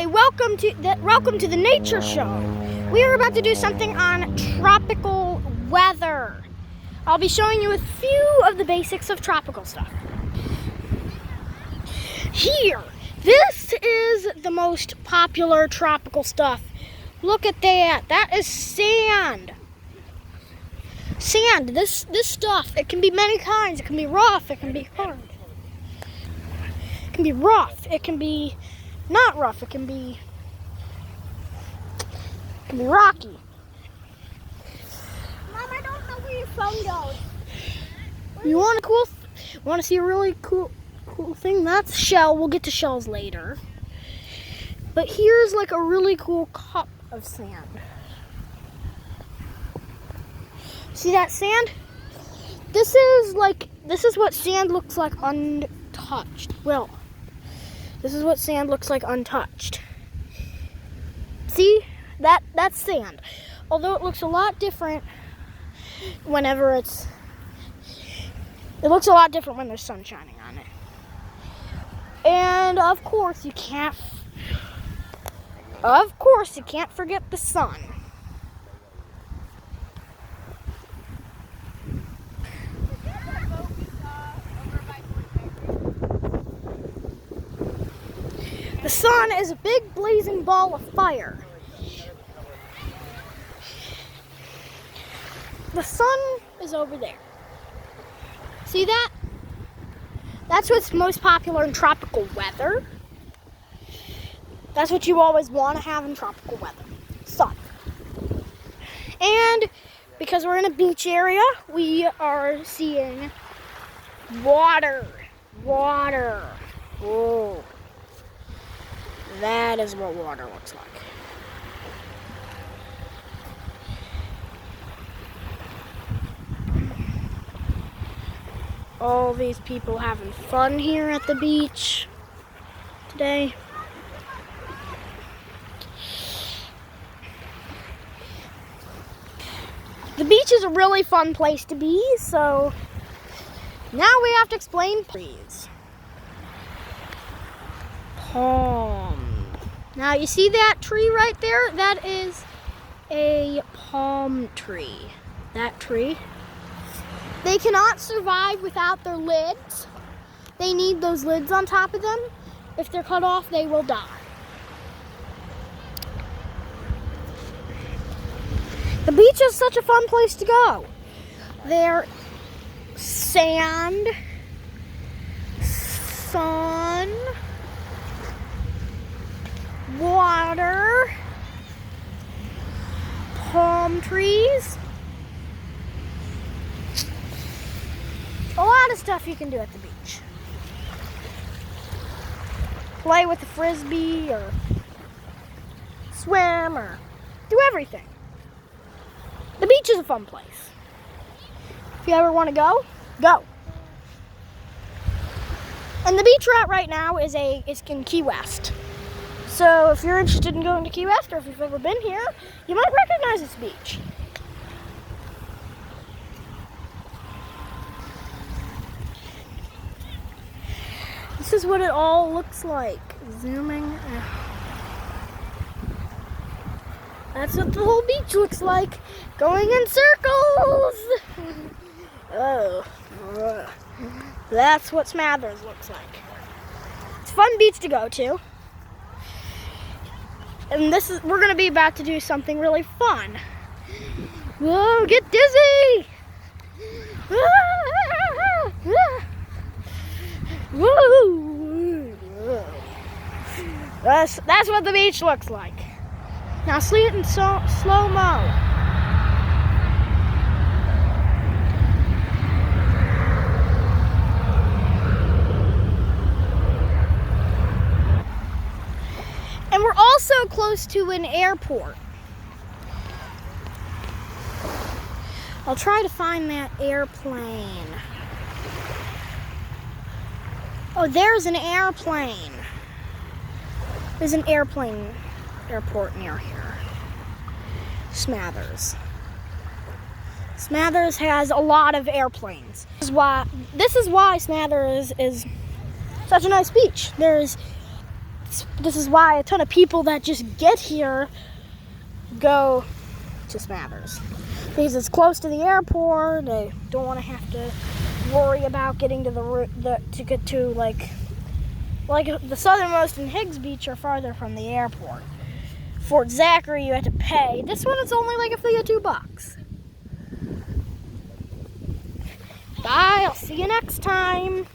welcome to the Nature Show. We are about to do something on tropical weather. I'll be showing you a few of the basics of tropical stuff. Here, this is the most popular tropical stuff. Look at that. That is sand. Sand. This stuff. It can be many kinds. It can be rough. It can be hard. It can be rough. It can be not rough. It can be rocky. Mom, I don't know where your phone goes. You want to see a really cool thing? That's shell. We'll get to shells later. But here's like a really cool cup of sand. See that sand? This is what sand looks like untouched. Well, this is what sand looks like untouched. See? That's sand. Although it looks a lot different whenever it looks a lot different when there's sun shining on it. And of course you can't forget the sun. The sun is a big blazing ball of fire. The sun is over there. See that? That's what's most popular in tropical weather. That's what you always want to have in tropical weather. Sun. And because we're in a beach area, we are seeing water. Water. Whoa. That is what water looks like. All these people having fun here at the beach today. The beach is a really fun place to be, so now we have to explain trees. Palm. Now you see that tree right there? That is a palm tree. That tree. They cannot survive without their lids. They need those lids on top of them. If they're cut off, they will die. The beach is such a fun place to go. There's sand, sun, water, palm trees. A lot of stuff you can do at the beach. Play with a frisbee or swim or do everything. The beach is a fun place. If you ever want to go, go. And the beach we're at right now is in Key West. So if you're interested in going to Key West or if you've ever been here, you might recognize this beach. This is what it all looks like. Zooming. That's what the whole beach looks like. Going in circles. Oh. That's what Smathers looks like. It's a fun beach to go to. And we're going to be about to do something really fun. Whoa, get dizzy. Woo! That's what the beach looks like. Now see it in slow-mo. And we're also close to an airport. I'll try to find that airplane. Oh, there's an airplane. There's an airport near here. Smathers. Smathers has a lot of airplanes. This is why Smathers is such a nice beach. There's this is why a ton of people that just get here go to Smathers, because it's close to the airport. They don't want to have to worry about getting to to get to like the southernmost and Higgs Beach are farther from the airport. Fort Zachary, you had to pay. This one, it's only like a fee of $2. Bye. I'll see you next time.